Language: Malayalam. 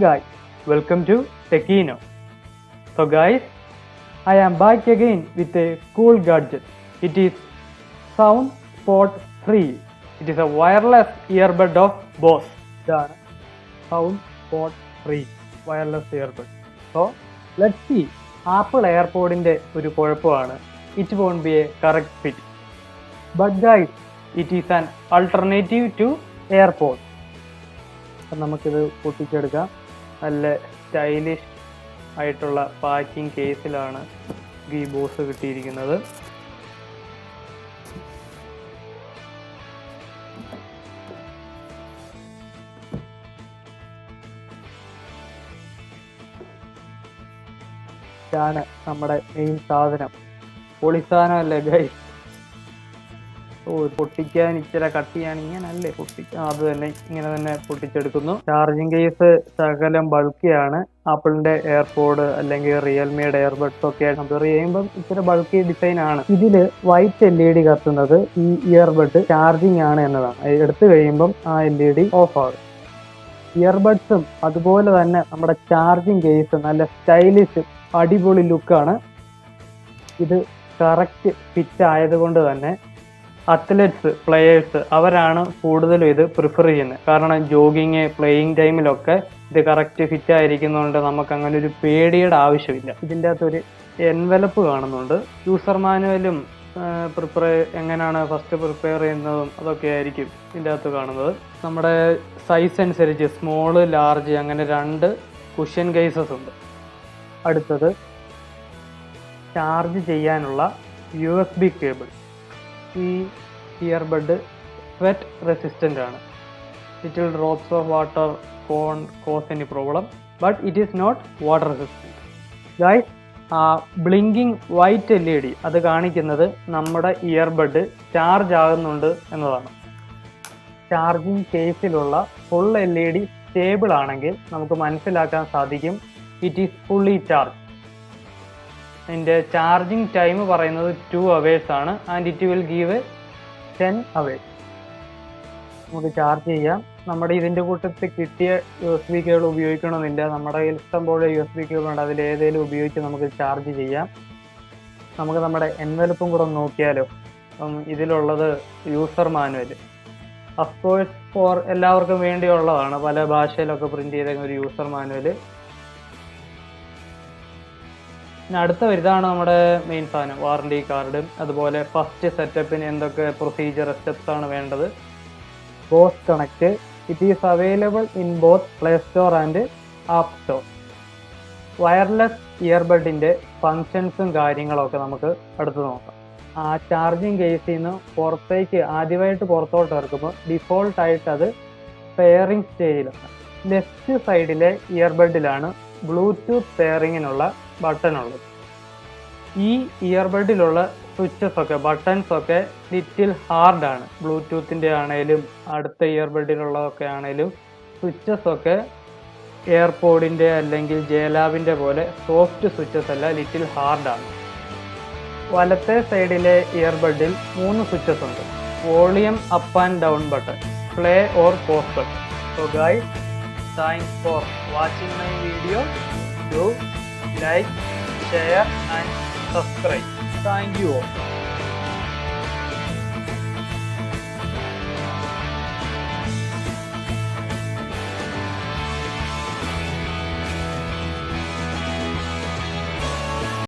guys, welcome to Techino. So guys, I am back again with a cool gadget. It is SoundSport 3. It is a wireless earbud of Bose. SoundSport 3 wireless earbud. So let's see. Apple AirPod's ഒരു കുഴപ്പമാണ്. It won't be a correct fit. But guys, it is an alternative to AirPods. നമുക്കിത് പൊട്ടിച്ചെടുക്കാം. നല്ല സ്റ്റൈലിഷ് ആയിട്ടുള്ള പാക്കിംഗ് കേസിലാണ് ഈ ബോസ് കിട്ടിയിരിക്കുന്നത്. ഇതാണ് നമ്മുടെ മെയിൻ സാധനം. പൊളിസാധനമല്ലേ ഗൈസ്? പൊട്ടിക്കാൻ ഇച്ചിരി കട്ടിയാണ്. ഇങ്ങനല്ലേ പൊട്ടിക്കാൻ? അത് തന്നെ ഇങ്ങനെ തന്നെ പൊട്ടിച്ചെടുക്കുന്നു. ചാർജിങ് കേസ് ശകലം ബൾക്കിയാണ്. ആപ്പിളിന്റെ എയർപോഡ് അല്ലെങ്കിൽ റിയൽമിയുടെ എയർബഡ്സ് ഒക്കെ കമ്പയർ ചെയ്യുമ്പോൾ ഇച്ചിരി ബൾക്കി ഡിസൈൻ ആണ്. ഇതില് വൈറ്റ് LED കത്തുന്നത് ഈ ഇയർബഡ് ചാർജിങ് ആണ് എന്നതാണ്. എടുത്തു കഴിയുമ്പം ആ LED ഓഫ് ആകും. ഇയർബഡ്സും അതുപോലെ തന്നെ നമ്മുടെ ചാർജിങ് കേസ് നല്ല സ്റ്റൈലിഷ് അടിപൊളി ലുക്കാണ്. ഇത് കറക്റ്റ് ഫിറ്റ് ആയതുകൊണ്ട് തന്നെ അത്ലറ്റ്സ്, പ്ലെയേഴ്സ് അവരാണ് കൂടുതലും ഇത് പ്രിഫർ ചെയ്യുന്നത്. കാരണം ജോഗിങ്, പ്ലേയിങ് ടൈമിലൊക്കെ ഇത് കറക്റ്റ് ഫിറ്റ് ആയിരിക്കുന്നതുകൊണ്ട് നമുക്ക് അങ്ങനെ ഒരു പേടിയുടെ ആവശ്യമില്ല. ഇതിൻ്റെ അകത്തൊരു എൻവലപ്പ് കാണുന്നുണ്ട്. യൂസർ മാനുവലും എങ്ങനെയാണ് ഫസ്റ്റ് പ്രിപ്പയർ ചെയ്യുന്നതും അതൊക്കെ ആയിരിക്കും ഇതിൻ്റെ അകത്ത് കാണുന്നത്. നമ്മുടെ സൈസ് അനുസരിച്ച് സ്മോള്, ലാർജ് അങ്ങനെ 2 കുഷ്യൻ കേസസ് ഉണ്ട്. അടുത്തത് ചാർജ് ചെയ്യാനുള്ള USB കേബിൾ. ഈ ഇയർബഡ് സ്വെറ്റ് റെസിസ്റ്റൻ്റ് ആണ്. Little drops of water cause any problem, but it is not water resistant. Guys, blinking white LED അത് കാണിക്കുന്നത് നമ്മുടെ ഇയർബഡ് ചാർജ് ആകുന്നുണ്ട് എന്നതാണ്. ചാർജിങ് കേസിലുള്ള ഫുൾ LED സ്റ്റേബിൾ ആണെങ്കിൽ നമുക്ക് മനസ്സിലാക്കാൻ സാധിക്കും ഇറ്റ് ഈസ് ഫുള്ളി ചാർജ്. ഇതിൻ്റെ ചാർജിങ് ടൈം പറയുന്നത് 2 hours ആണ്. And it will give 10 hours. നമുക്ക് ചാർജ് ചെയ്യാം. നമ്മുടെ ഇതിൻ്റെ കൂട്ടത്തിൽ കിട്ടിയ USB കേബിൾ ഉപയോഗിക്കണമെന്നില്ല. നമ്മുടെ ഇഷ്ടം പോലെ USB കേബിൾ ഉണ്ട്. അതിൽ ഏതെങ്കിലും ഉപയോഗിച്ച് നമുക്ക് ചാർജ് ചെയ്യാം. നമുക്ക് നമ്മുടെ എൻവലപ്പും കൂടെ ഒന്ന് നോക്കിയാലോ. ഇതിലുള്ളത് യൂസർ മാനുവൽ. അഫ്കോഴ്സ് ഫോർ എല്ലാവർക്കും വേണ്ടിയുള്ളതാണ്. പല ഭാഷയിലൊക്കെ പ്രിന്റ് ചെയ്ത ഒരു യൂസർ മാനുവൽ. പിന്നെ അടുത്ത ഇതാണ് നമ്മുടെ മെയിൻ സാധനം, വാറണ്ടി കാർഡും അതുപോലെ ഫസ്റ്റ് സെറ്റപ്പിന് എന്തൊക്കെ പ്രൊസീജിയർ സ്റ്റെപ്സ് ആണ് വേണ്ടത്. Bose connect. It is available in both play store and app store. Wireless ഇയർബഡിൻ്റെ ഫങ്ഷൻസും കാര്യങ്ങളൊക്കെ നമുക്ക് അടുത്ത് നോക്കാം. ആ ചാർജിങ് കേസിൽ നിന്ന് ആദ്യമായിട്ട് പുറത്തോട്ട് ഇറക്കുമ്പോൾ ഡിഫോൾട്ടായിട്ട് അത് പെയറിംഗ് സ്റ്റേജിലാണ്. ലെഫ്റ്റ് സൈഡിലെ ഇയർബഡിലാണ് ബ്ലൂടൂത്ത് പെയറിങ്ങിനുള്ള ബട്ടൺ ഉള്ളത്. ഈ ഇയർബഡിലുള്ള ബട്ടൺസ് ഒക്കെ ലിറ്റിൽ ഹാർഡാണ്. ബ്ലൂടൂത്തിൻ്റെ ആണേലും അടുത്ത ഇയർബഡിലുള്ളതൊക്കെ ആണേലും സ്വിച്ചസ് ഒക്കെ എയർപോഡിൻ്റെ അല്ലെങ്കിൽ ജേലാബിൻ്റെ പോലെ സോഫ്റ്റ് സ്വിച്ചസ് അല്ല, ലിറ്റിൽ ഹാർഡാണ്. വലത്തെ സൈഡിലെ ഇയർബഡിൽ 3 സ്വിച്ചസ് ഉണ്ട്. Volume up and down button, play or pose button. So guys, thanks for watching my video. Do like, share and subscribe. Thank you all.